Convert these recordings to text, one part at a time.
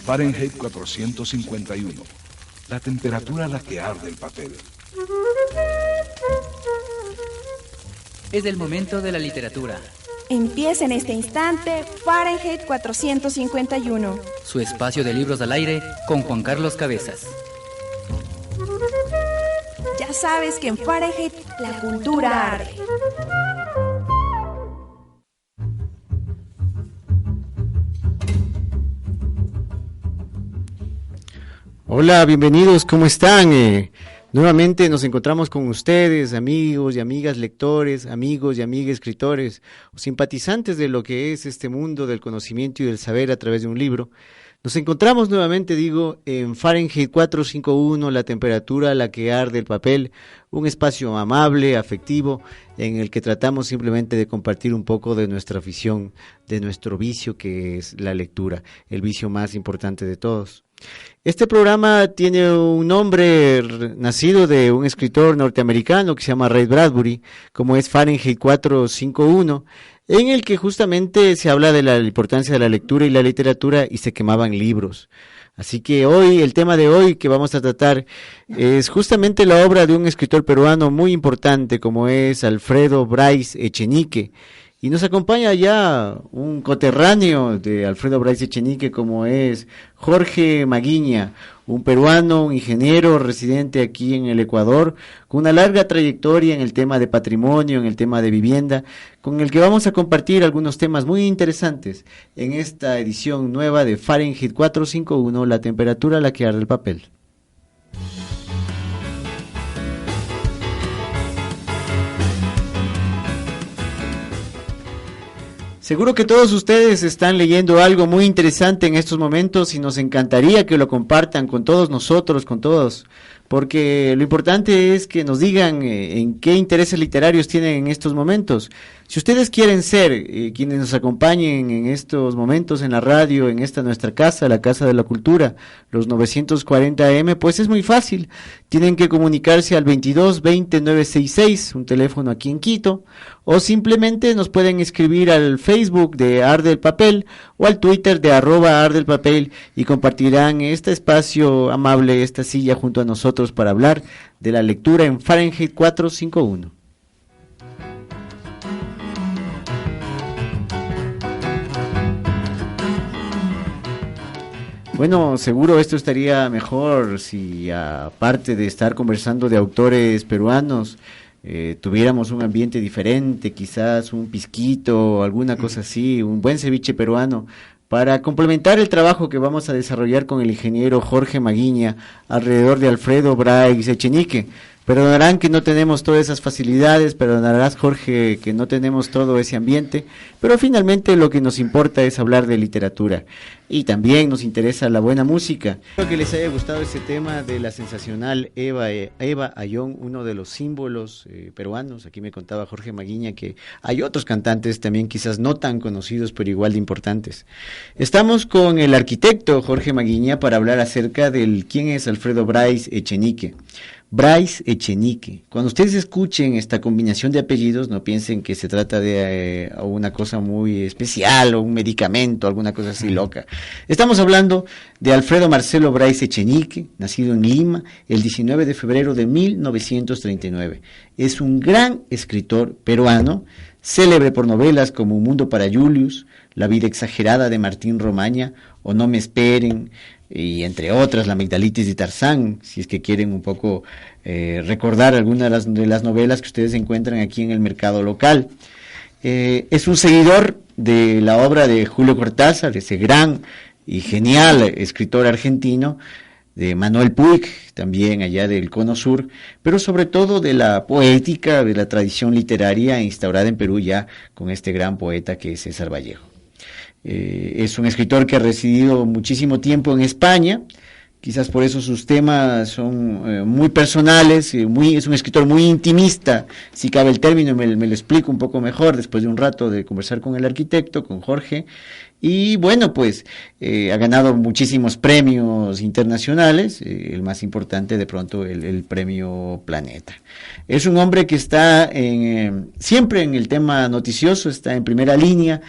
Fahrenheit 451. La temperatura a la que arde el papel. Es el momento de la literatura. Empieza en este instante Fahrenheit 451. Su espacio de libros al aire con Juan Carlos Cabezas. Ya sabes que en Fahrenheit la cultura arde. Hola, bienvenidos, ¿cómo están? Nuevamente nos encontramos con ustedes, amigos y amigas lectores, amigos y amigas escritores, o simpatizantes de lo que es este mundo del conocimiento y del saber a través de un libro. Nos encontramos nuevamente, en Fahrenheit 451, la temperatura a la que arde el papel, un espacio amable, afectivo, en el que tratamos simplemente de compartir un poco de nuestra afición, de nuestro vicio que es la lectura, el vicio más importante de todos. Este programa tiene un nombre nacido de un escritor norteamericano que se llama Ray Bradbury, como es Fahrenheit 451, en el que justamente se habla de la importancia de la lectura y la literatura y se quemaban libros. Así que hoy, el tema de hoy que vamos a tratar es justamente la obra de un escritor peruano muy importante como es Alfredo Bryce Echenique. Y nos acompaña ya un coterráneo de Alfredo Bryce Echenique como es Jorge Maguiña, un peruano, un ingeniero residente aquí en el Ecuador, con una larga trayectoria en el tema de patrimonio, en el tema de vivienda, con el que vamos a compartir algunos temas muy interesantes en esta edición nueva de Fahrenheit 451, la temperatura a la que arde el papel. Seguro que todos ustedes están leyendo algo muy interesante en estos momentos y nos encantaría que lo compartan con todos nosotros, con todos, porque lo importante es que nos digan en qué intereses literarios tienen en estos momentos. Si ustedes quieren ser quienes nos acompañen en estos momentos en la radio, en esta nuestra casa, la Casa de la Cultura, los 940 AM, pues es muy fácil. Tienen que comunicarse al 22 20 966, un teléfono aquí en Quito, o simplemente nos pueden escribir al Facebook de Arde el Papel o al Twitter de @Arde el Papel y compartirán este espacio amable, esta silla junto a nosotros para hablar de la lectura en Fahrenheit 451. Bueno, seguro esto estaría mejor si aparte de estar conversando de autores peruanos, tuviéramos un ambiente diferente, quizás un pisquito o alguna cosa así, un buen ceviche peruano, para complementar el trabajo que vamos a desarrollar con el ingeniero Jorge Maguiña alrededor de Alfredo Bryce Echenique. Perdonarán que no tenemos todas esas facilidades, perdonarás Jorge que no tenemos todo ese ambiente, pero finalmente lo que nos importa es hablar de literatura y también nos interesa la buena música. Espero que les haya gustado este tema de la sensacional Eva Ayón, uno de los símbolos peruanos. Aquí me contaba Jorge Maguiña que hay otros cantantes también quizás no tan conocidos pero igual de importantes. Estamos con el arquitecto Jorge Maguiña para hablar acerca del quién es Alfredo Bryce Echenique. Bryce Echenique. Cuando ustedes escuchen esta combinación de apellidos, no piensen que se trata de una cosa muy especial o un medicamento, alguna cosa así loca. Estamos hablando de Alfredo Marcelo Bryce Echenique, nacido en Lima el 19 de febrero de 1939. Es un gran escritor peruano, célebre por novelas como Un mundo para Julius, La vida exagerada de Martín Romaña o No me esperen, y entre otras, La amigdalitis de Tarzán, si es que quieren un poco recordar algunas de las novelas que ustedes encuentran aquí en el mercado local. Es un seguidor de la obra de Julio Cortázar, ese gran y genial escritor argentino, de Manuel Puig, también allá del Cono Sur, pero sobre todo de la poética, de la tradición literaria instaurada en Perú ya con este gran poeta que es César Vallejo. Es un escritor que ha residido muchísimo tiempo en España, quizás por eso sus temas son muy personales, es un escritor muy intimista, si cabe el término, me lo explico un poco mejor después de un rato de conversar con el arquitecto, con Jorge. Y bueno, pues ha ganado muchísimos premios internacionales, el más importante de pronto el premio Planeta. Es un hombre que está siempre en el tema noticioso, está en primera línea,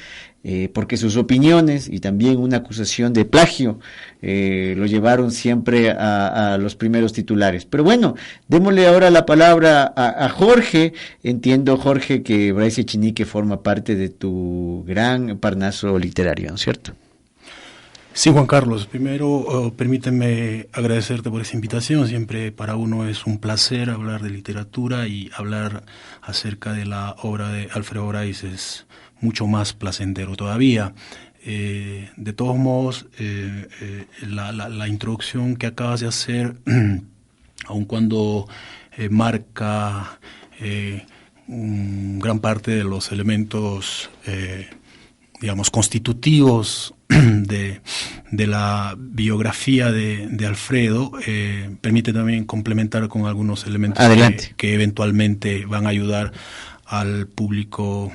porque sus opiniones y también una acusación de plagio lo llevaron siempre a los primeros titulares. Pero bueno, démosle ahora la palabra a Jorge. Entiendo, Jorge, que Bryce Echenique forma parte de tu gran Parnaso literario, ¿no es cierto? Sí, Juan Carlos, primero permíteme agradecerte por esa invitación. Siempre para uno es un placer hablar de literatura, y hablar acerca de la obra de Alfredo Bryce es mucho más placentero todavía. De todos modos, la introducción que acabas de hacer, aun cuando marca gran parte de los elementos, digamos, constitutivos de la biografía de Alfredo, permite también complementar con algunos elementos que eventualmente van a ayudar al público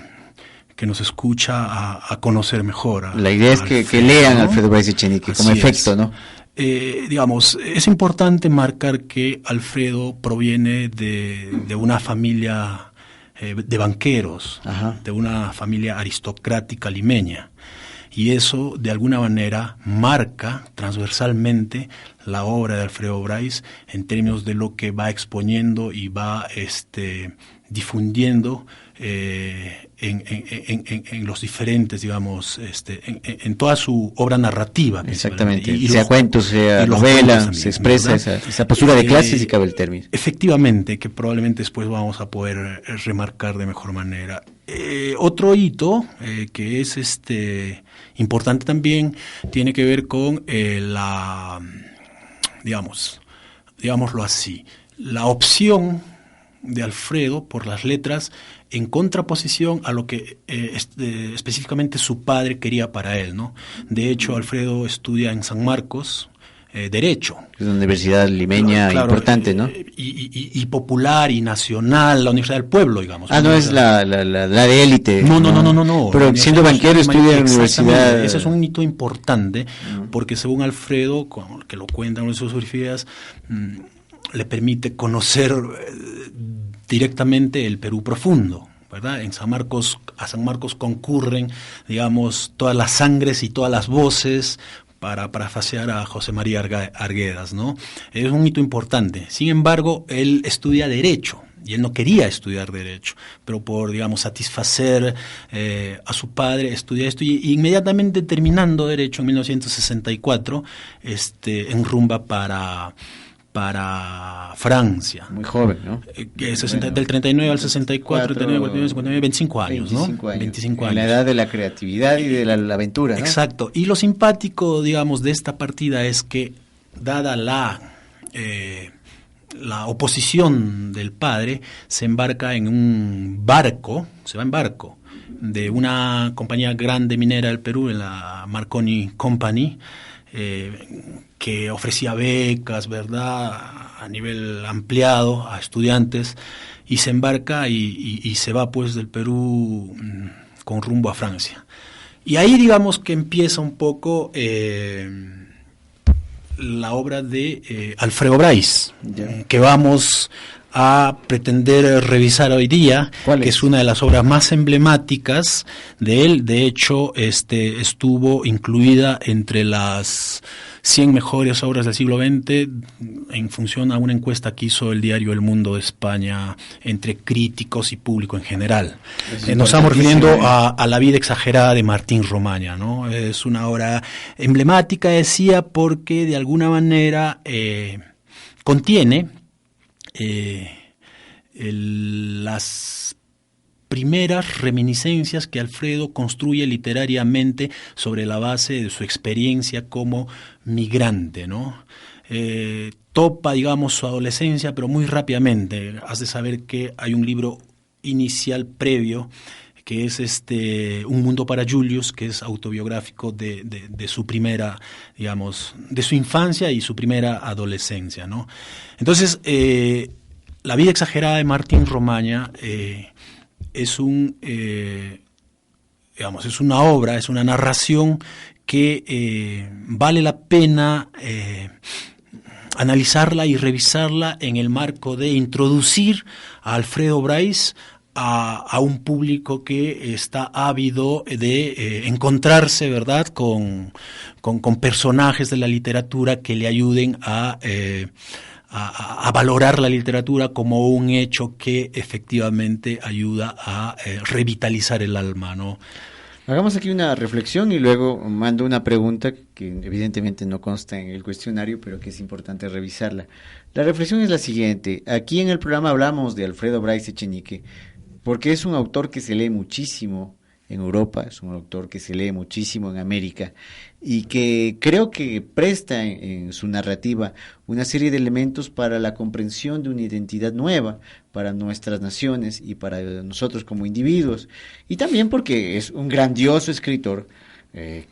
que nos escucha a conocer mejor. La idea es que lean Alfredo Bryce Echenique como efecto, ¿no? Digamos, es importante marcar que Alfredo proviene de una familia de banqueros, de una familia aristocrática limeña, y eso de alguna manera marca transversalmente la obra de Alfredo Bryce en términos de lo que va exponiendo y va difundiendo en los diferentes, digamos, en toda su obra narrativa. Exactamente, sea cuentos, sea novela, se expresa esa postura de clase, si cabe el término. Efectivamente, que probablemente después vamos a poder remarcar de mejor manera. Otro hito que es importante también tiene que ver con digámoslo así, la opción de Alfredo por las letras en contraposición a lo que específicamente su padre quería para él, ¿no? De hecho, Alfredo estudia en San Marcos Derecho. Es una universidad limeña, claro, importante, ¿no? Y popular y nacional, la Universidad del Pueblo, digamos. No es la de élite. No. Pero siendo banquero estudia en la universidad. Ese es un hito importante, porque según Alfredo, que lo cuentan en sus biografías, le permite conocer directamente el Perú profundo, ¿verdad? A San Marcos concurren, digamos, todas las sangres y todas las voces, para parafrasear a José María Arguedas, ¿no? Es un hito importante. Sin embargo, él estudia Derecho, y él no quería estudiar Derecho, pero por, digamos, satisfacer a su padre, estudia esto, y inmediatamente terminando Derecho en 1964, enrumba para Francia. Muy joven, ¿no? Del 39 al 64, 39, 59, 25 años, 25 ¿no? 25 años. En la edad de la creatividad y de la aventura, ¿no? Exacto. Y lo simpático, digamos, de esta partida es que, dada la oposición del padre, se embarca en un barco, de una compañía grande minera del Perú, en la Marconi Company, que ofrecía becas, ¿verdad?, a nivel ampliado a estudiantes, y se embarca y se va pues del Perú con rumbo a Francia. Y ahí digamos que empieza un poco la obra de Alfredo Bryce, que vamos a pretender revisar hoy día, que es una de las obras más emblemáticas de él. De hecho, estuvo incluida entre las 100 mejores obras del siglo XX en función a una encuesta que hizo el diario El Mundo de España entre críticos y público en general. Nos estamos refiriendo a La vida exagerada de Martín Romaña, ¿no? Es una obra emblemática, decía, porque de alguna manera contiene las primeras reminiscencias que Alfredo construye literariamente sobre la base de su experiencia como migrante, ¿no? Topa, digamos, su adolescencia, pero muy rápidamente. Has de saber que hay un libro inicial previo que es Un mundo para Julius, que es autobiográfico de su primera, digamos, de su infancia y su primera adolescencia, ¿no? Entonces, La vida exagerada de Martín Romaña es es una obra, es una narración que vale la pena analizarla y revisarla en el marco de introducir a Alfredo Bryce a un público que está ávido de encontrarse, ¿verdad?, con personajes de la literatura que le ayuden a valorar la literatura como un hecho que efectivamente ayuda a revitalizar el alma, ¿no? Hagamos aquí una reflexión y luego mando una pregunta que evidentemente no consta en el cuestionario, pero que es importante revisarla. La reflexión es la siguiente. Aquí en el programa hablamos de Alfredo Bryce Echenique porque es un autor que se lee muchísimo en Europa, es un autor que se lee muchísimo en América y que creo que presta en su narrativa una serie de elementos para la comprensión de una identidad nueva para nuestras naciones y para nosotros como individuos, y también porque es un grandioso escritor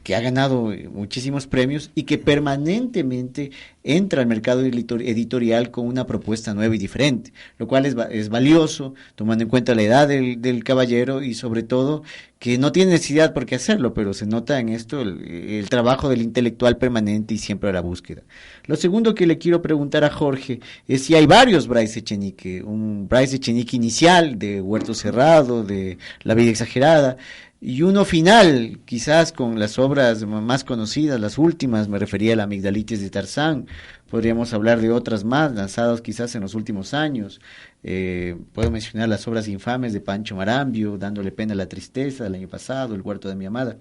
que ha ganado muchísimos premios y que permanentemente entra al mercado editorial con una propuesta nueva y diferente, lo cual es valioso, tomando en cuenta la edad del caballero y sobre todo que no tiene necesidad por qué hacerlo, pero se nota en esto el trabajo del intelectual permanente y siempre a la búsqueda. Lo segundo que le quiero preguntar a Jorge es si hay varios Bryce Echenique, un Bryce Echenique inicial de Huerto Cerrado, de La vida exagerada, y uno final, quizás con las obras más conocidas, las últimas, me refería a La amigdalitis de Tarzán, podríamos hablar de otras más, lanzadas quizás en los últimos años, puedo mencionar las obras infames de Pancho Marambio, Dándole pena a la tristeza, del año pasado, El huerto de mi amada.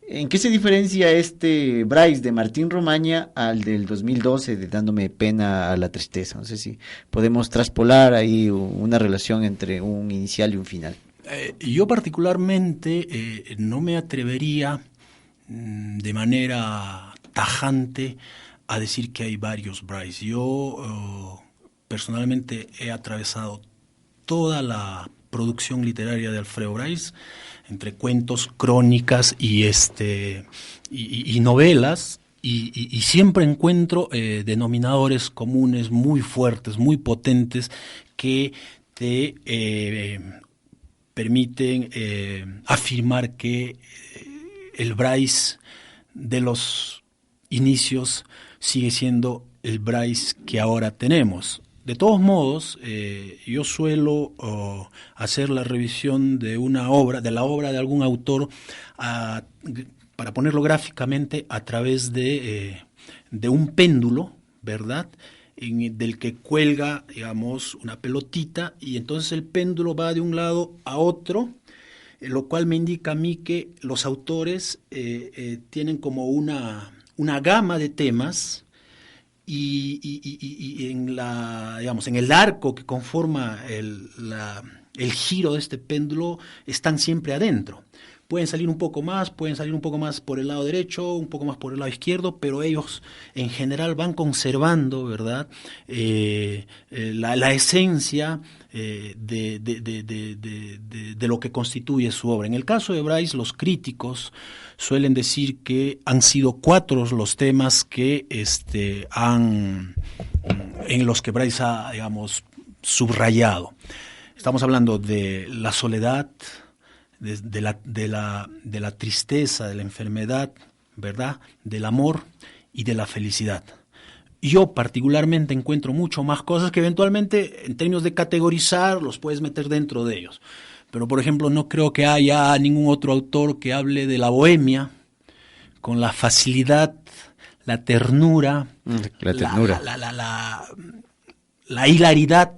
¿En qué se diferencia este Bryce de Martín Romaña al del 2012 de Dándome pena a la tristeza? No sé si podemos traspolar ahí una relación entre un inicial y un final. Yo particularmente no me atrevería de manera tajante a decir que hay varios Bryce. Yo personalmente he atravesado toda la producción literaria de Alfredo Bryce, entre cuentos, crónicas y novelas, y siempre encuentro denominadores comunes muy fuertes, muy potentes, que te permiten afirmar que el Bryce de los inicios sigue siendo el Bryce que ahora tenemos. De todos modos, yo suelo hacer la revisión de la obra de algún autor para ponerlo gráficamente a través de un péndulo, ¿verdad?, del que cuelga, digamos, una pelotita, y entonces el péndulo va de un lado a otro, lo cual me indica a mí que los autores tienen como una gama de temas, y en el arco que conforma el giro de este péndulo están siempre adentro. Pueden salir un poco más por el lado derecho, un poco más por el lado izquierdo, pero ellos en general van conservando, ¿verdad?, la esencia de lo que constituye su obra. En el caso de Bryce, los críticos suelen decir que han sido 4 los temas que en los que Bryce ha, digamos, subrayado. Estamos hablando de la soledad, de la tristeza, de la enfermedad, ¿verdad?, del amor y de la felicidad. Yo particularmente encuentro mucho más cosas que eventualmente, en términos de categorizar, los puedes meter dentro de ellos. Pero, por ejemplo, no creo que haya ningún otro autor que hable de la bohemia con la facilidad, la ternura, la hilaridad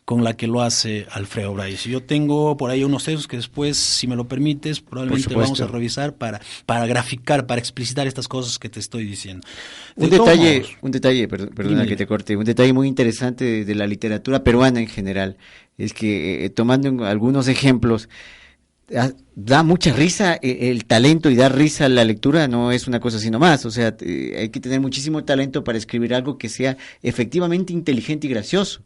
con la que lo hace Alfredo Bryce. Yo tengo por ahí unos textos que después, si me lo permites, probablemente vamos a revisar para graficar, para explicitar estas cosas que te estoy diciendo. Un detalle, perdona que te corte, un detalle muy interesante de la literatura peruana en general, es que tomando algunos ejemplos, da mucha risa el talento, y dar risa a la lectura no es una cosa así nomás, o sea, hay que tener muchísimo talento para escribir algo que sea efectivamente inteligente y gracioso.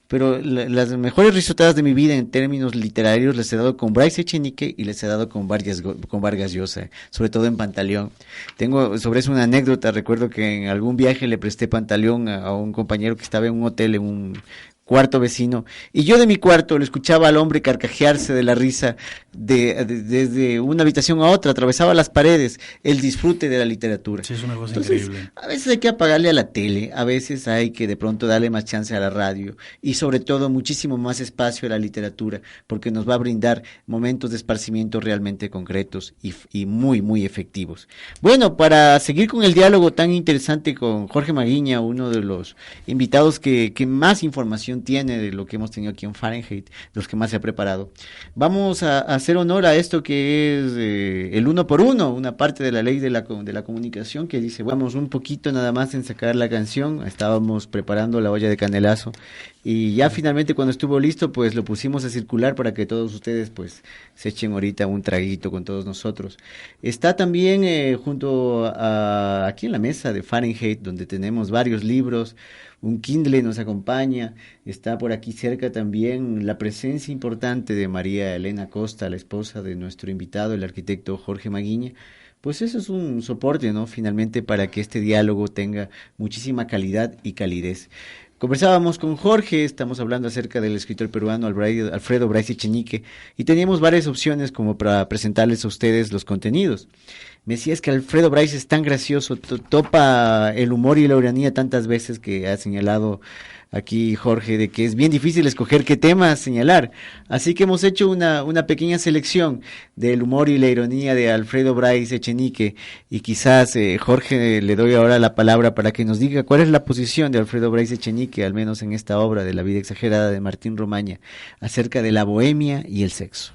pero las mejores risotadas de mi vida en términos literarios les he dado con Bryce Echenique y les he dado con Vargas Llosa, sobre todo en Pantaleón. Tengo sobre eso una anécdota. Recuerdo que en algún viaje le presté Pantaleón a un compañero que estaba en un hotel, en un cuarto vecino, y yo de mi cuarto le escuchaba al hombre carcajearse de la risa desde una habitación a otra, atravesaba las paredes, el disfrute de la literatura. Sí, es una cosa Entonces, increíble. a veces hay que apagarle a la tele, a veces hay que de pronto darle más chance a la radio y sobre todo muchísimo más espacio a la literatura, porque nos va a brindar momentos de esparcimiento realmente concretos y muy, muy efectivos. Bueno, para seguir con el diálogo tan interesante con Jorge Maguiña, uno de los invitados que más información tiene de lo que hemos tenido aquí en Fahrenheit, los que más se ha preparado, vamos a hacer honor a esto que es el 1 por 1, una parte de la ley de la comunicación que dice, vamos un poquito nada más en sacar la canción, estábamos preparando la olla de canelazo y ya finalmente cuando estuvo listo pues lo pusimos a circular para que todos ustedes pues se echen ahorita un traguito con todos nosotros. Está también junto a aquí en la mesa de Fahrenheit donde tenemos varios libros, un Kindle nos acompaña, está por aquí cerca también la presencia importante de María Elena Costa, la esposa de nuestro invitado, el arquitecto Jorge Maguiña. Pues eso es un soporte, ¿no? Finalmente para que este diálogo tenga muchísima calidad y calidez. Conversábamos con Jorge, estamos hablando acerca del escritor peruano Alfredo Bryce Echenique y teníamos varias opciones como para presentarles a ustedes los contenidos. Me decías que Alfredo Bryce es tan gracioso, topa el humor y la ironía tantas veces que ha señalado aquí Jorge, de que es bien difícil escoger qué temas señalar. Así que hemos hecho una pequeña selección del humor y la ironía de Alfredo Bryce Echenique y quizás Jorge le doy ahora la palabra para que nos diga cuál es la posición de Alfredo Bryce Echenique, al menos en esta obra de La vida exagerada de Martín Romaña, acerca de la bohemia y el sexo.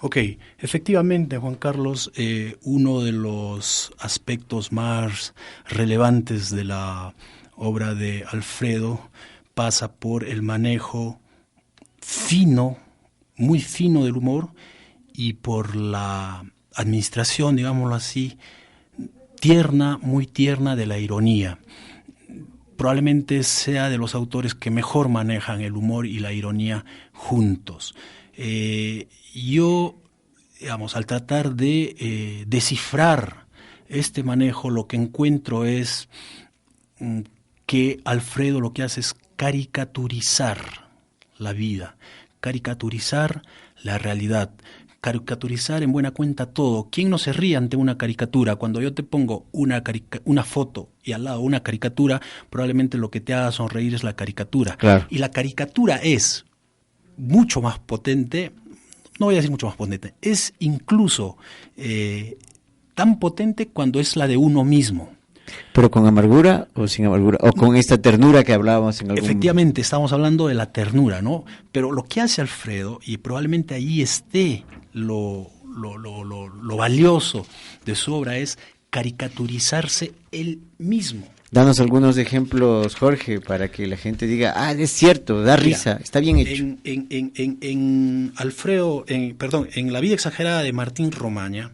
Ok, efectivamente, Juan Carlos, uno de los aspectos más relevantes de la obra de Alfredo pasa por el manejo fino, muy fino del humor y por la administración, digámoslo así, tierna, muy tierna de la ironía. Probablemente sea de los autores que mejor manejan el humor y la ironía juntos. Yo, digamos, al tratar de descifrar este manejo, lo que encuentro es que Alfredo lo que hace es caricaturizar la vida, caricaturizar la realidad, caricaturizar en buena cuenta todo. ¿Quién no se ríe ante una caricatura? Cuando yo te pongo una foto y al lado una caricatura, probablemente lo que te haga sonreír es la caricatura. Claro. Y la caricatura es mucho más potente, no voy a decir mucho más potente, es incluso tan potente cuando es la de uno mismo. ¿Pero con amargura o sin amargura? ¿O con esta ternura que hablábamos en algún momento? Efectivamente, estamos hablando de la ternura, ¿no? Pero lo que hace Alfredo, y probablemente ahí esté lo valioso de su obra, es caricaturizarse él mismo. Danos algunos ejemplos, Jorge, para que la gente diga, es cierto, da risa, está bien hecho. En Alfredo, en La vida exagerada de Martín Romaña,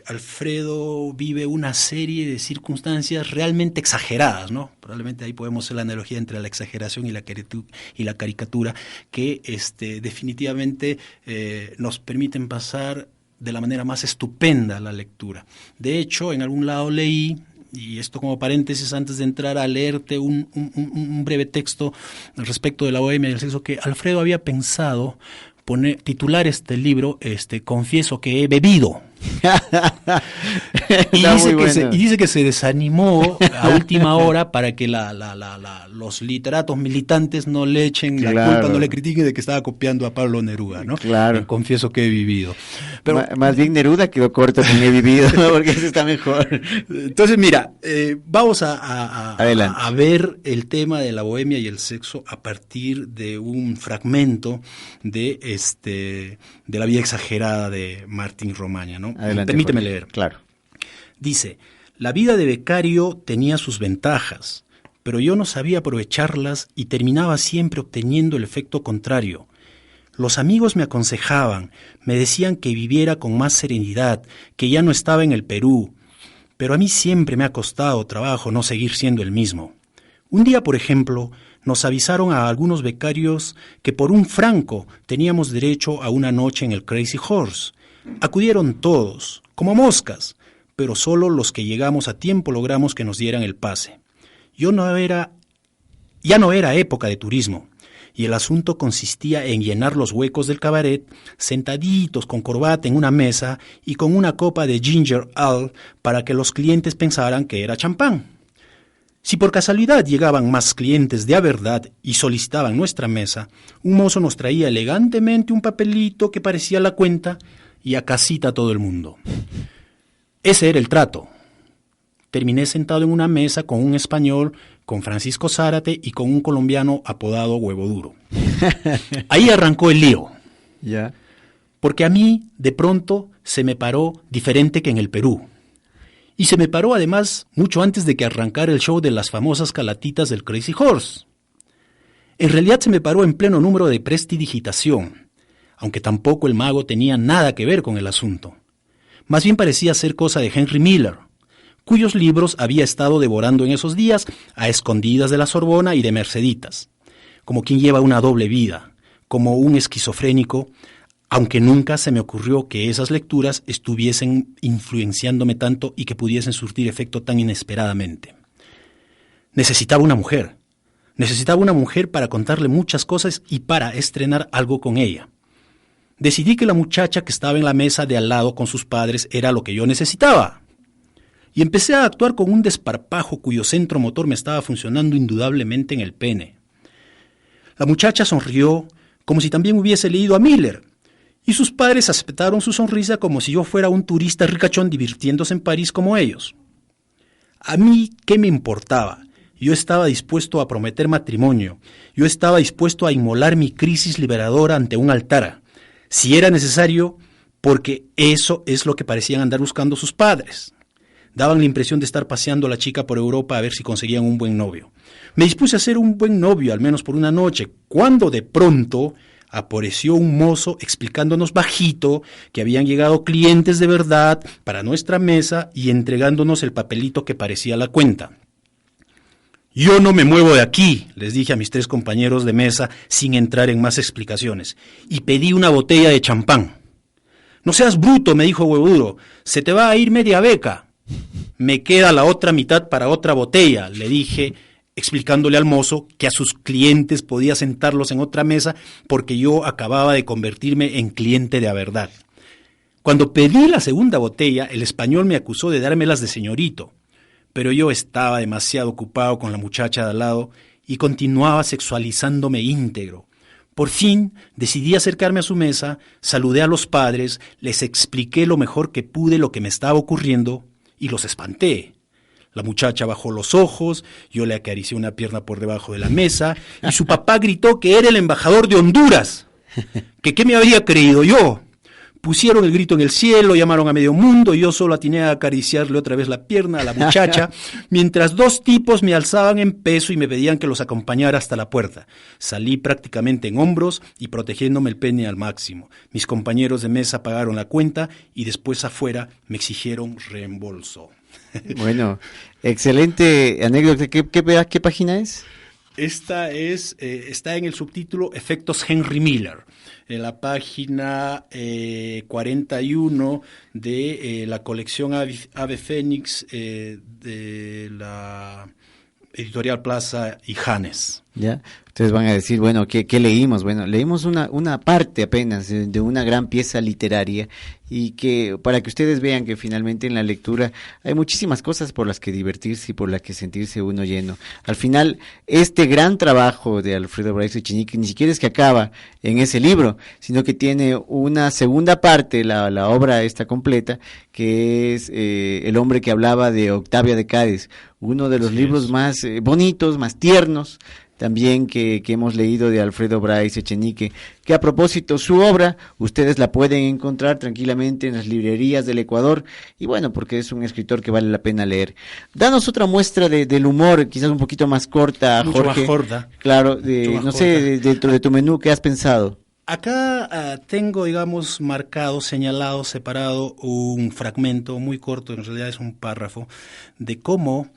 Alfredo vive una serie de circunstancias realmente exageradas, ¿no? Probablemente ahí podemos hacer la analogía entre la exageración y la caricatura, que definitivamente nos permiten pasar de la manera más estupenda la lectura. De hecho, en algún lado leí, y esto como paréntesis antes de entrar a leerte un breve texto respecto de la bohemia y el sexo, que Alfredo había pensado titular este libro, Confieso que he bebido. Y dice que se desanimó a última hora para que los literatos militantes no le echen la culpa, no le critiquen de que estaba copiando a Pablo Neruda, ¿no? Claro. Confieso que he vivido. Pero más bien Neruda quedó corto con he vivido, porque eso está mejor. Entonces, mira, vamos a ver el tema de la bohemia y el sexo a partir de un fragmento de La vida exagerada de Martín Romaña, ¿no? Adelante, permíteme Jorge. leer. Claro. Dice: la vida de becario tenía sus ventajas, pero yo no sabía aprovecharlas y terminaba siempre obteniendo el efecto contrario. Los amigos me aconsejaban, me decían que viviera con más serenidad, que ya no estaba en el Perú, pero a mí siempre me ha costado trabajo no seguir siendo el mismo. Un día, por ejemplo, nos avisaron a algunos becarios que por un franco teníamos derecho a una noche en el Crazy Horse. Acudieron todos, como moscas, pero solo los que llegamos a tiempo logramos que nos dieran el pase. Ya no era época de turismo, y el asunto consistía en llenar los huecos del cabaret, sentaditos con corbata en una mesa y con una copa de ginger ale para que los clientes pensaran que era champán. Si por casualidad llegaban más clientes de a verdad y solicitaban nuestra mesa, un mozo nos traía elegantemente un papelito que parecía la cuenta y a casita todo el mundo. Ese era el trato. Terminé sentado en una mesa con un español, con Francisco Zárate y con un colombiano apodado Huevo Duro. Ahí arrancó el lío. Ya. Porque a mí, de pronto, se me paró diferente que en el Perú. Y se me paró además mucho antes de que arrancara el show de las famosas calatitas del Crazy Horse. En realidad se me paró en pleno número de prestidigitación, aunque tampoco el mago tenía nada que ver con el asunto. Más bien parecía ser cosa de Henry Miller, cuyos libros había estado devorando en esos días a escondidas de la Sorbona y de Merceditas, como quien lleva una doble vida, como un esquizofrénico, aunque nunca se me ocurrió que esas lecturas estuviesen influenciándome tanto y que pudiesen surtir efecto tan inesperadamente. Necesitaba una mujer para contarle muchas cosas y para estrenar algo con ella. Decidí que la muchacha que estaba en la mesa de al lado con sus padres era lo que yo necesitaba. Y empecé a actuar con un desparpajo cuyo centro motor me estaba funcionando indudablemente en el pene. La muchacha sonrió como si también hubiese leído a Miller, y sus padres aceptaron su sonrisa como si yo fuera un turista ricachón divirtiéndose en París como ellos. A mí, ¿qué me importaba? Yo estaba dispuesto a prometer matrimonio, yo estaba dispuesto a inmolar mi crisis liberadora ante un altar, si era necesario, porque eso es lo que parecían andar buscando sus padres. Daban la impresión de estar paseando a la chica por Europa a ver si conseguían un buen novio. Me dispuse a ser un buen novio, al menos por una noche, cuando de pronto apareció un mozo explicándonos bajito que habían llegado clientes de verdad para nuestra mesa y entregándonos el papelito que parecía la cuenta. Yo no me muevo de aquí, les dije a mis 3 compañeros de mesa sin entrar en más explicaciones, y pedí una botella de champán. No seas bruto, me dijo Huevo Duro, se te va a ir media beca. Me queda la otra mitad para otra botella, le dije, explicándole al mozo que a sus clientes podía sentarlos en otra mesa porque yo acababa de convertirme en cliente de a verdad. Cuando pedí la segunda botella, el español me acusó de dármelas de señorito, pero yo estaba demasiado ocupado con la muchacha de al lado y continuaba sexualizándome íntegro. Por fin decidí acercarme a su mesa, saludé a los padres, les expliqué lo mejor que pude lo que me estaba ocurriendo y los espanté. La muchacha bajó los ojos, yo le acaricié una pierna por debajo de la mesa y su papá gritó que era el embajador de Honduras. ¿Que qué me habría creído yo? Pusieron el grito en el cielo, llamaron a medio mundo y yo solo atiné a acariciarle otra vez la pierna a la muchacha, mientras 2 tipos me alzaban en peso y me pedían que los acompañara hasta la puerta. Salí prácticamente en hombros y protegiéndome el pene al máximo. Mis compañeros de mesa pagaron la cuenta y después afuera me exigieron reembolso. Bueno, excelente anécdota. ¿Qué página es? Esta está en el subtítulo Efectos Henry Miller, en la página 41 de la colección Ave Fénix de la editorial Plaza y Janes. Ya, ustedes van a decir, bueno, ¿qué leímos? Bueno, leímos una parte apenas de una gran pieza literaria y que para que ustedes vean que finalmente en la lectura hay muchísimas cosas por las que divertirse y por las que sentirse uno lleno. Al final, este gran trabajo de Alfredo Bryce Echenique ni siquiera es que acaba en ese libro, sino que tiene una segunda parte, la obra está completa, que es El hombre que hablaba de Octavia de Cádiz, uno de los libros más bonitos, más tiernos, también que hemos leído de Alfredo Bryce Echenique, que a propósito su obra ustedes la pueden encontrar tranquilamente en las librerías del Ecuador y bueno, porque es un escritor que vale la pena leer. Danos otra muestra del humor, quizás un poquito más corta, mucho Jorge. Más gorda. Claro, no sé, dentro de tu menú, ¿qué has pensado? Acá tengo, digamos, marcado, señalado, separado un fragmento muy corto, en realidad es un párrafo, de cómo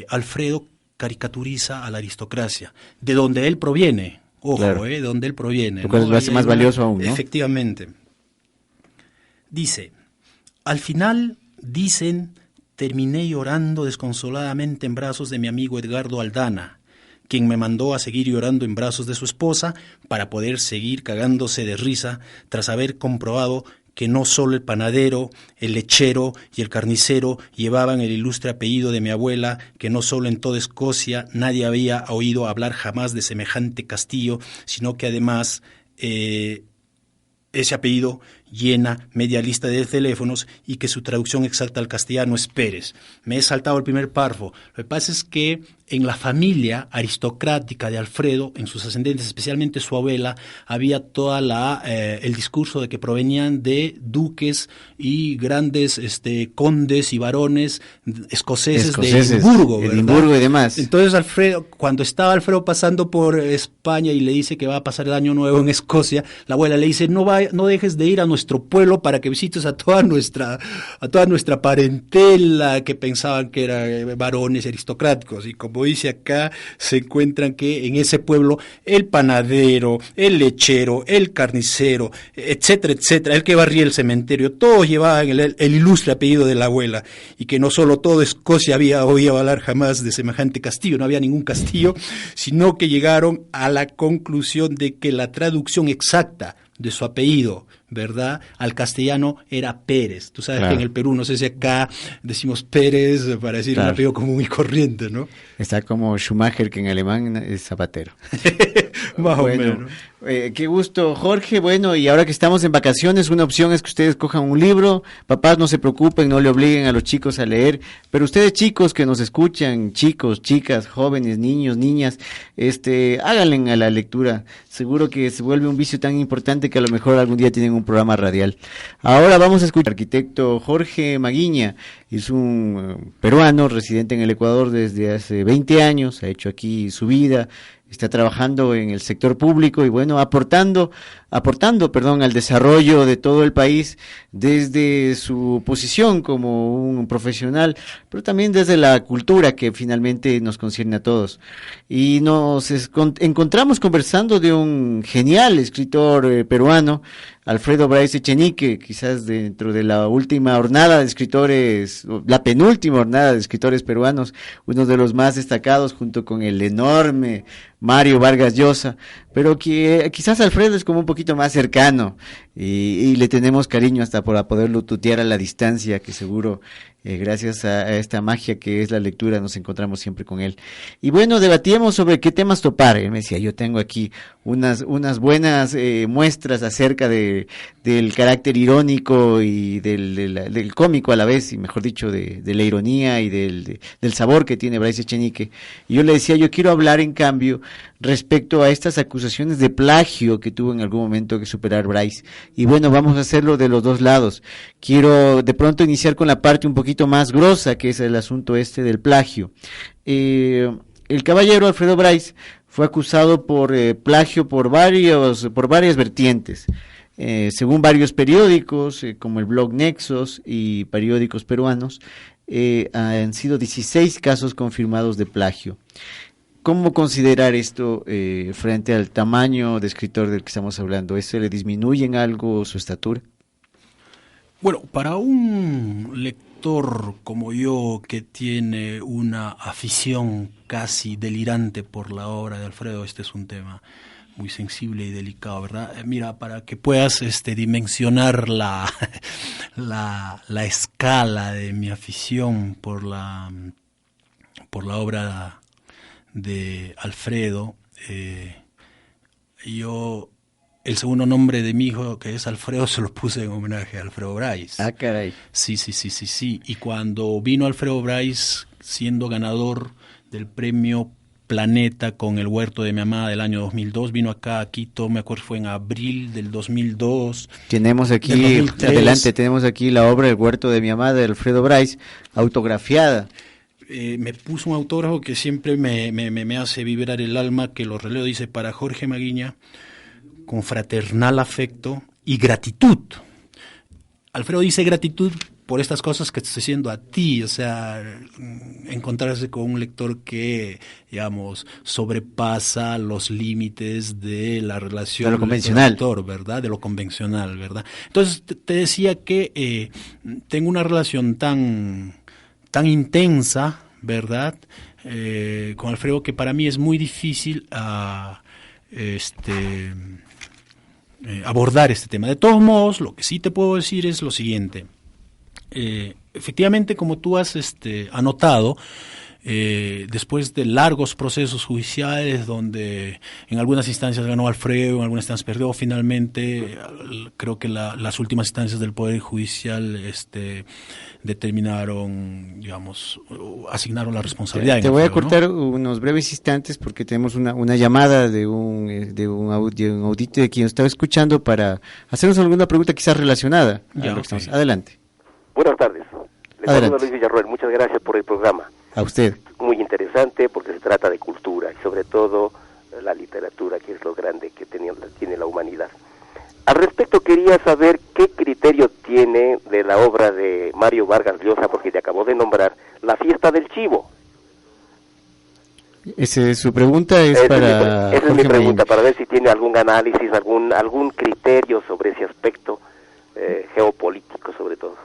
Alfredo caricaturiza a la aristocracia, de donde él proviene, ojo, claro. De donde él proviene. Lo cual lo hace más valioso aún, ¿no? Efectivamente. Dice, al final, dicen, terminé llorando desconsoladamente en brazos de mi amigo Edgardo Aldana, quien me mandó a seguir llorando en brazos de su esposa para poder seguir cagándose de risa tras haber comprobado que no solo el panadero, el lechero y el carnicero llevaban el ilustre apellido de mi abuela, que no solo en toda Escocia nadie había oído hablar jamás de semejante castillo, sino que además ese apellido llena media lista de teléfonos y que su traducción exacta al castellano es Pérez. Me he saltado el primer párrafo. Lo que pasa es que en la familia aristocrática de Alfredo, en sus ascendentes, especialmente su abuela, había toda el discurso de que provenían de duques y grandes condes y varones escoceses de Edimburgo, ¿verdad? Edimburgo y demás. Entonces Alfredo, cuando estaba Alfredo pasando por España y le dice que va a pasar el año nuevo en Escocia, la abuela le dice, no dejes de ir a nuestro pueblo para que visites a toda nuestra parentela que pensaban que eran varones aristocráticos. Y como dice acá, se encuentran que en ese pueblo el panadero, el lechero, el carnicero, etcétera, etcétera, el que barría el cementerio, todos llevaban el ilustre apellido de la abuela, y que no solo toda Escocia había oído hablar jamás de semejante castillo, no había ningún castillo, sino que llegaron a la conclusión de que la traducción exacta de su apellido, ¿verdad?, al castellano era Pérez. Tú sabes, claro, que en el Perú, no sé si acá decimos Pérez para decir, claro, un apellido común y corriente, ¿no? Está como Schumacher, que en alemán es zapatero. Más o menos. Qué gusto, Jorge. Bueno, y ahora que estamos en vacaciones, una opción es que ustedes cojan un libro. Papás, no se preocupen, no le obliguen a los chicos a leer, pero ustedes, chicos que nos escuchan, chicos, chicas, jóvenes, niños, niñas, háganle a la lectura. Seguro que se vuelve un vicio tan importante que a lo mejor algún día tienen un programa radial. Ahora vamos a escuchar al arquitecto Jorge Maguiña. Es un peruano residente en el Ecuador desde hace 20 años, ha hecho aquí su vida, está trabajando en el sector público y bueno, aportando, al desarrollo de todo el país desde su posición como un profesional, pero también desde la cultura que finalmente nos concierne a todos. Y nos encontramos conversando de un genial escritor peruano, Alfredo Bryce Echenique, quizás dentro de la última hornada de escritores, la penúltima hornada de escritores peruanos, uno de los más destacados junto con el enorme Mario Vargas Llosa, pero que quizás Alfredo es como un poquito más cercano y le tenemos cariño hasta para poderlo tutear a la distancia, que seguro gracias a esta magia que es la lectura nos encontramos siempre con él. Y bueno, debatíamos sobre qué temas topar. Él me decía, yo tengo aquí unas buenas muestras acerca del carácter irónico y del cómico a la vez, y mejor dicho, de la ironía y del sabor que tiene Bryce Echenique. Y yo le decía, yo quiero hablar en cambio respecto a estas acusaciones de plagio que tuvo en algún momento que superar Bryce. Y bueno, vamos a hacerlo de los dos lados. Quiero de pronto iniciar con la parte un poquito más grosa, que es el asunto del plagio. El caballero Alfredo Bryce fue acusado por plagio por varias vertientes. Según varios periódicos, como el blog Nexos y periódicos peruanos, han sido 16 casos confirmados de plagio. ¿Cómo considerar esto frente al tamaño de escritor del que estamos hablando? ¿Eso le disminuye en algo su estatura? Bueno, para un lector como yo, que tiene una afición casi delirante por la obra de Alfredo, este es un tema muy sensible y delicado, ¿verdad? Mira, para que puedas dimensionar la escala de mi afición por la obra de Alfredo, yo el segundo nombre de mi hijo, que es Alfredo, se lo puse en homenaje a Alfredo Bryce. Ah, caray. Sí. Y cuando vino Alfredo Bryce, siendo ganador del premio Planeta con El huerto de mi amada del año 2002, vino acá a Quito, me acuerdo fue en abril del 2002. Tenemos aquí, adelante, tenemos aquí la obra El huerto de mi amada de Alfredo Bryce, autografiada. Me puso un autógrafo que siempre me hace vibrar el alma, que lo releo, dice: para Jorge Maguiña, con fraternal afecto y gratitud. Alfredo dice gratitud por estas cosas que te estoy diciendo a ti, o sea, encontrarse con un lector que, digamos, sobrepasa los límites de la relación de lo convencional, lector, ¿verdad? De lo convencional, ¿verdad? Entonces te decía que tengo una relación tan intensa, ¿verdad? Con Alfredo, que para mí es muy difícil abordar este tema. De todos modos, lo que sí te puedo decir es lo siguiente. Efectivamente, como tú has anotado, después de largos procesos judiciales donde en algunas instancias ganó Alfredo, en algunas instancias perdió, finalmente creo que las últimas instancias del Poder Judicial determinaron, digamos, asignaron la responsabilidad. Te voy a Alfredo, cortar, ¿no? unos breves instantes porque tenemos una llamada de un audito de quien estaba escuchando para hacernos alguna pregunta quizás relacionada a lo que estamos. Adelante. Buenas tardes. Le saludo a Luis Villarroel. Muchas gracias por el programa. A usted. Muy interesante porque se trata de cultura y sobre todo la literatura, que es lo grande que tiene la humanidad. Al respecto quería saber qué criterio tiene de la obra de Mario Vargas Llosa, porque te acabo de nombrar, La fiesta del chivo. Su pregunta es para Esa es mi pregunta, para ver si tiene algún análisis, algún criterio sobre ese aspecto geopolítico sobre todo.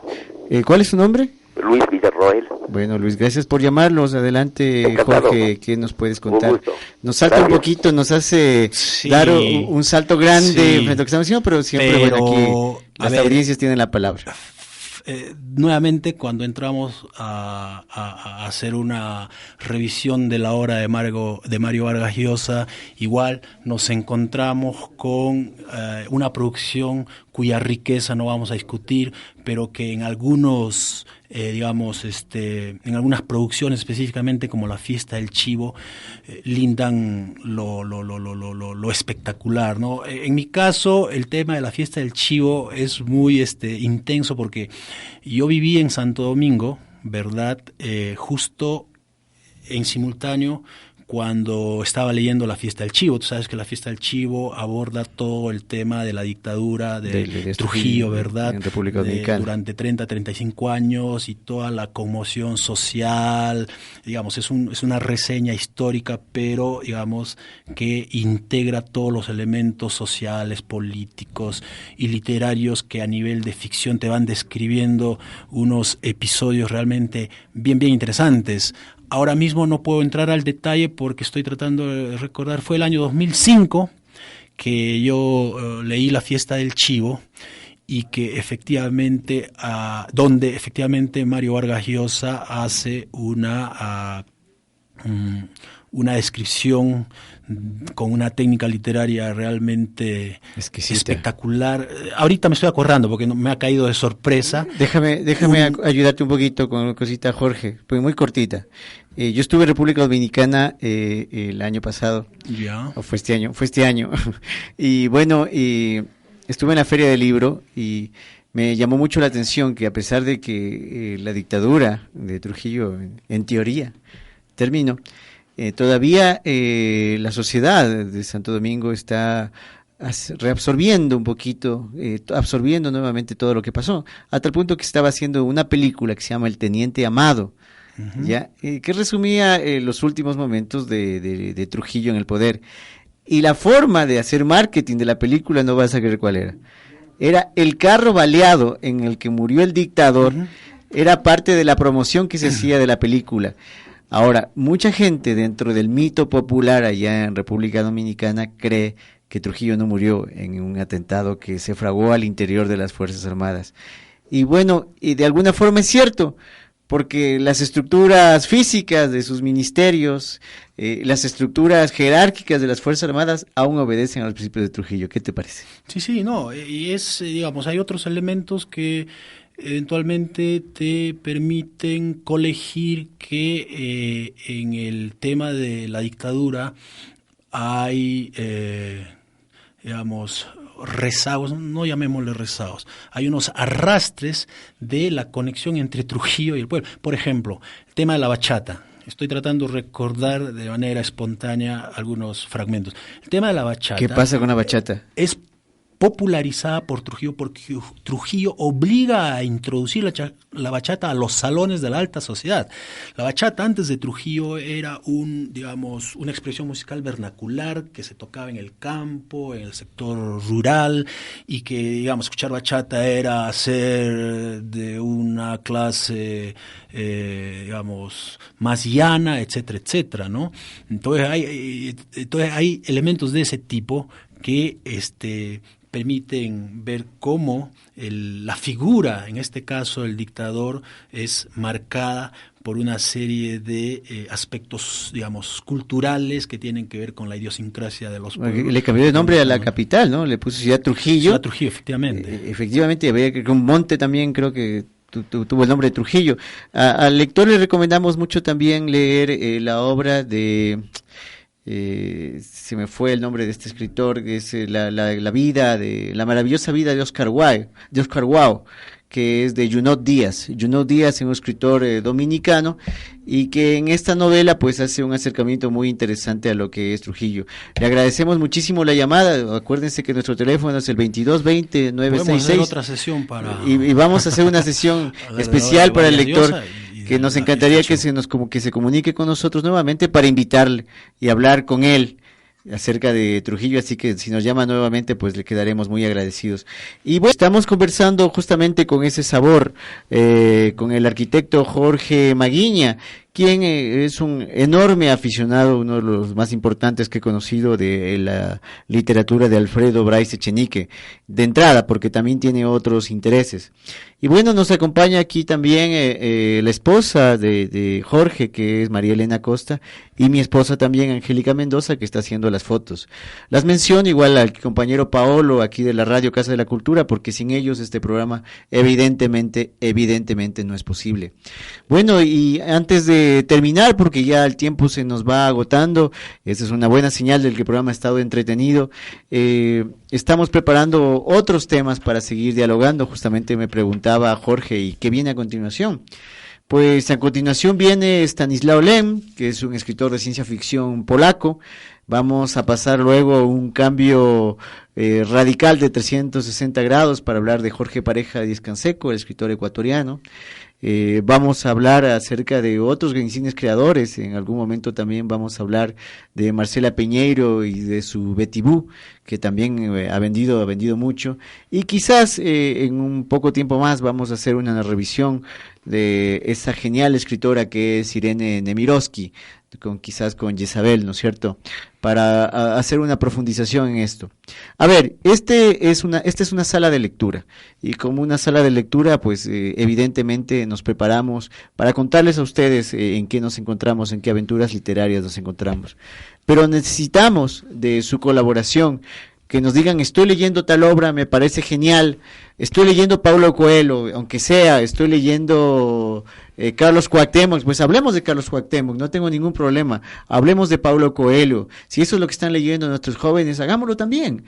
¿Cuál es su nombre? Luis Villarroel. Bueno, Luis, gracias por llamarlos. Adelante, Encantado. Jorge, ¿qué nos puedes contar? Un gusto. Nos salta Gracias. un poquito, nos hace dar un salto grande frente a lo que estamos diciendo, pero siempre, bueno, aquí las audiencias tienen la palabra. Nuevamente, cuando entramos a hacer una revisión de la obra de Mario Vargas Llosa, igual nos encontramos con una producción cuya riqueza no vamos a discutir, pero que en algunos, en algunas producciones específicamente como La fiesta del chivo, lindan lo espectacular, ¿no? En mi caso, el tema de La fiesta del chivo es muy intenso porque yo viví en Santo Domingo, ¿verdad? Justo en simultáneo cuando estaba leyendo La fiesta del chivo. Tú sabes que La fiesta del chivo aborda todo el tema de la dictadura de Trujillo, ¿verdad? En República Dominicana. Durante 35 años y toda la conmoción social, digamos, es una reseña histórica, pero digamos que integra todos los elementos sociales, políticos y literarios que a nivel de ficción te van describiendo unos episodios realmente bien interesantes. Ahora mismo no puedo entrar al detalle porque estoy tratando de recordar, fue el año 2005 que yo leí La fiesta del chivo y que efectivamente, donde efectivamente Mario Vargas Llosa hace una descripción con una técnica literaria realmente exquisita, espectacular. Ahorita me estoy acordando porque me ha caído de sorpresa. Déjame ayudarte un poquito con una cosita, Jorge, pues muy cortita. Yo estuve en República Dominicana el año pasado. Ya. O fue este año. Y bueno, estuve en la Feria del Libro y me llamó mucho la atención que a pesar de que la dictadura de Trujillo, en teoría, terminó, todavía la sociedad de Santo Domingo está reabsorbiendo un poquito, absorbiendo nuevamente todo lo que pasó, a tal punto que estaba haciendo una película que se llama El Teniente Amado, uh-huh. ¿Ya? Que resumía los últimos momentos de Trujillo en el poder. Y la forma de hacer marketing de la película no vas a creer cuál era. Era el carro baleado en el que murió el dictador, uh-huh. Era parte de la promoción que se hacía de la película. Ahora, mucha gente dentro del mito popular allá en República Dominicana cree que Trujillo no murió en un atentado que se fraguó al interior de las Fuerzas Armadas. Y bueno, y de alguna forma es cierto, porque las estructuras físicas de sus ministerios, las estructuras jerárquicas de las Fuerzas Armadas aún obedecen a los principios de Trujillo. ¿Qué te parece? Sí, no, y digamos, hay otros elementos que eventualmente te permiten colegir que en el tema de la dictadura hay, digamos, rezagos, no llamémosle rezagos, hay unos arrastres de la conexión entre Trujillo y el pueblo. Por ejemplo, el tema de la bachata. Estoy tratando de recordar de manera espontánea algunos fragmentos. El tema de la bachata. ¿Qué pasa con la bachata? Es popularizada por Trujillo, porque Trujillo obliga a introducir la bachata a los salones de la alta sociedad. La bachata antes de Trujillo era una expresión musical vernacular que se tocaba en el campo, en el sector rural, y que, digamos, escuchar bachata era ser de una clase, más llana, etcétera, etcétera, ¿no? Entonces hay elementos de ese tipo que permiten ver cómo la figura, en este caso el dictador, es marcada por una serie de aspectos, digamos, culturales que tienen que ver con la idiosincrasia de los pueblos. Le cambió de nombre a la capital, ¿no? Le puso Ciudad Trujillo. Ciudad Trujillo, efectivamente. Efectivamente, había que un monte también, creo que tuvo el nombre de Trujillo. Al lector le recomendamos mucho también leer la obra de... se me fue el nombre de este escritor, que es la maravillosa vida de Oscar Wilde, que es de Junot Díaz. Junot Díaz es un escritor dominicano, y que en esta novela pues hace un acercamiento muy interesante a lo que es Trujillo. Le agradecemos muchísimo la llamada. Acuérdense que nuestro teléfono es el 2220-966. Podemos hacer otra sesión y vamos a hacer una sesión especial para el lector, que nos encantaría que se comunique con nosotros nuevamente para invitarle y hablar con él acerca de Trujillo, así que si nos llama nuevamente pues le quedaremos muy agradecidos. Y bueno, estamos conversando justamente con ese sabor, con el arquitecto Jorge Maguiña, quien es un enorme aficionado, uno de los más importantes que he conocido de la literatura de Alfredo Bryce Echenique, de entrada, porque también tiene otros intereses. Y bueno, nos acompaña aquí también la esposa de Jorge, que es María Elena Costa, y mi esposa también, Angélica Mendoza, que está haciendo las fotos. Las menciono igual al compañero Paolo, aquí de la Radio Casa de la Cultura, porque sin ellos este programa evidentemente no es posible. Bueno, y antes de terminar, porque ya el tiempo se nos va agotando, esa es una buena señal de que el programa ha estado entretenido, estamos preparando otros temas para seguir dialogando. Justamente me preguntaba Jorge, ¿y qué viene a continuación? Pues a continuación viene Stanislaw Lem, que es un escritor de ciencia ficción polaco. Vamos a pasar luego a un cambio radical de 360 grados para hablar de Jorge Pareja Díez Canseco, el escritor ecuatoriano. Vamos a hablar acerca de otros grandes creadores. En algún momento también vamos a hablar de Marcela Peñeiro y de su Betty Boo, que también ha vendido mucho. Y quizás en un poco tiempo más vamos a hacer una revisión de esa genial escritora que es Irene Nemirovsky, quizás con Jezabel, ¿no es cierto?, para hacer una profundización en esto. A ver, esta es una sala de lectura, y como una sala de lectura, pues evidentemente nos preparamos para contarles a ustedes en qué nos encontramos, en qué aventuras literarias nos encontramos. Pero necesitamos de su colaboración, que nos digan: estoy leyendo tal obra, me parece genial, estoy leyendo Paulo Coelho, aunque sea, estoy leyendo Carlos Cuauhtémoc, pues hablemos de Carlos Cuauhtémoc, no tengo ningún problema, hablemos de Paulo Coelho. Si eso es lo que están leyendo nuestros jóvenes, hagámoslo también.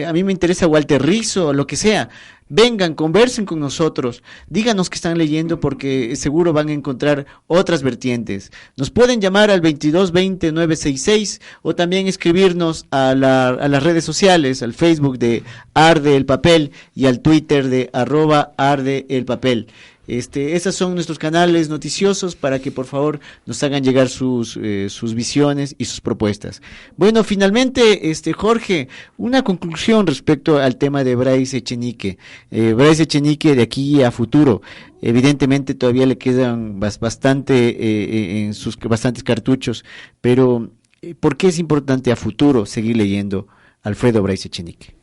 A mí me interesa Walter Rizzo, lo que sea. Vengan, conversen con nosotros, díganos qué están leyendo, porque seguro van a encontrar otras vertientes. Nos pueden llamar al 2220-966 o también escribirnos a las redes sociales, al Facebook de Arde el Papel y al Twitter de @ArdeElPapel. Esos son nuestros canales noticiosos para que por favor nos hagan llegar sus visiones y sus propuestas. Bueno, finalmente, Jorge, una conclusión respecto al tema de Bryce Echenique. Bryce Echenique, de aquí a futuro, evidentemente todavía le quedan en sus bastantes cartuchos, pero ¿por qué es importante a futuro seguir leyendo Alfredo Bryce Echenique?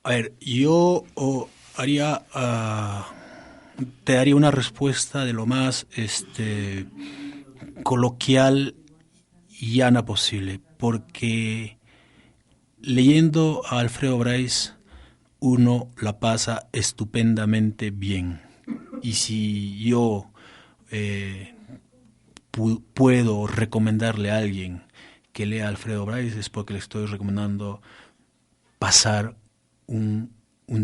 A ver, yo te daría una respuesta de lo más coloquial y llana posible, porque leyendo a Alfredo Bryce uno la pasa estupendamente bien. Y si yo puedo recomendarle a alguien que lea a Alfredo Bryce, es porque le estoy recomendando pasar un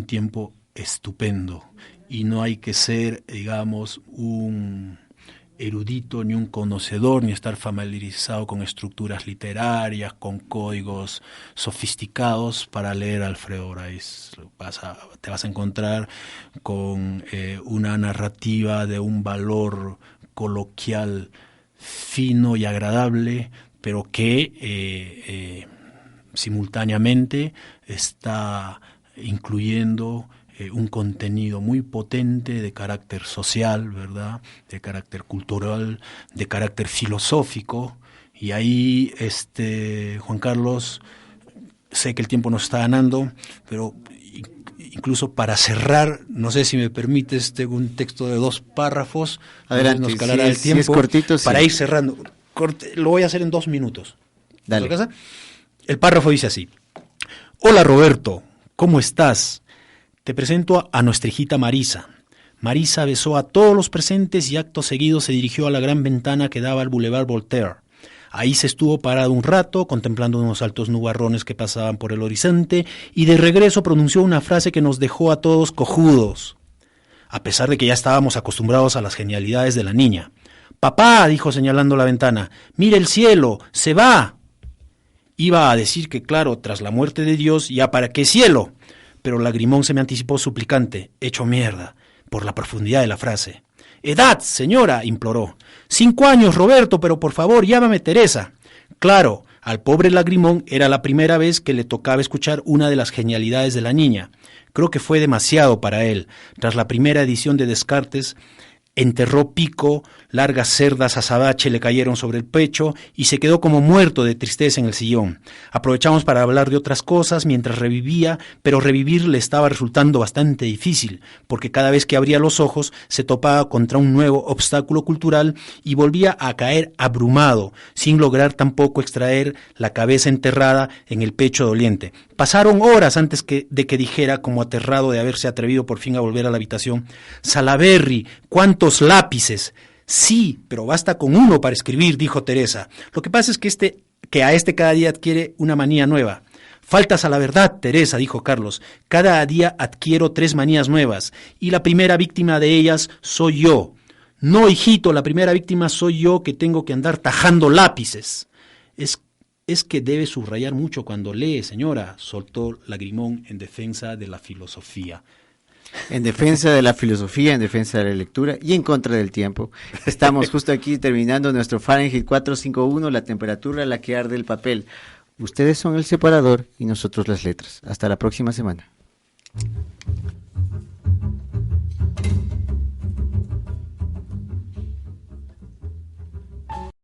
tiempo estupendo. Y no hay que ser, digamos, un erudito, ni un conocedor, ni estar familiarizado con estructuras literarias, con códigos sofisticados para leer a Alfredo Bryce. Te vas a encontrar con una narrativa de un valor coloquial fino y agradable, pero que simultáneamente está incluyendo un contenido muy potente de carácter social, ¿verdad?, de carácter cultural, de carácter filosófico. Y ahí, Juan Carlos, sé que el tiempo nos está ganando, pero incluso para cerrar, no sé si me permites, tengo un texto de 2 párrafos. Adelante, nos calará el tiempo, si es cortito, para sí. ir cerrando. Lo voy a hacer en 2 minutos. Dale. El párrafo dice así: hola Roberto, ¿cómo estás? Te presento a nuestra hijita Marisa. Marisa besó a todos los presentes y acto seguido se dirigió a la gran ventana que daba al Boulevard Voltaire. Ahí se estuvo parado un rato, contemplando unos altos nubarrones que pasaban por el horizonte, y de regreso pronunció una frase que nos dejó a todos cojudos, a pesar de que ya estábamos acostumbrados a las genialidades de la niña. «Papá», dijo señalando la ventana, «mire el cielo, se va». Iba a decir que, claro, tras la muerte de Dios, ¿ya para qué cielo? Pero Lagrimón se me anticipó suplicante, hecho mierda, por la profundidad de la frase. «Edad, señora», imploró. «5 años, Roberto, pero por favor, llámame Teresa». Claro, al pobre Lagrimón era la primera vez que le tocaba escuchar una de las genialidades de la niña. Creo que fue demasiado para él. Tras la primera edición de Descartes, enterró pico, largas cerdas azabache le cayeron sobre el pecho y se quedó como muerto de tristeza en el sillón. Aprovechamos para hablar de otras cosas mientras revivía, pero revivir le estaba resultando bastante difícil, porque cada vez que abría los ojos se topaba contra un nuevo obstáculo cultural y volvía a caer abrumado, sin lograr tampoco extraer la cabeza enterrada en el pecho doliente. Pasaron horas antes de que dijera, como aterrado de haberse atrevido por fin a volver a la habitación: «Salaberry, ¿cuántos lápices?» «Sí, pero basta con uno para escribir», dijo Teresa. «Lo que pasa es que a este cada día adquiere una manía nueva». «Faltas a la verdad, Teresa», dijo Carlos. «Cada día adquiero 3 manías nuevas, y la primera víctima de ellas soy yo». «No, hijito, la primera víctima soy yo, que tengo que andar tajando lápices». Es que debe subrayar mucho cuando lee, señora», soltó Lagrimón en defensa de la filosofía. En defensa de la filosofía, en defensa de la lectura y en contra del tiempo. Estamos justo aquí terminando nuestro Fahrenheit 451, la temperatura a la que arde el papel. Ustedes son el separador y nosotros las letras. Hasta la próxima semana.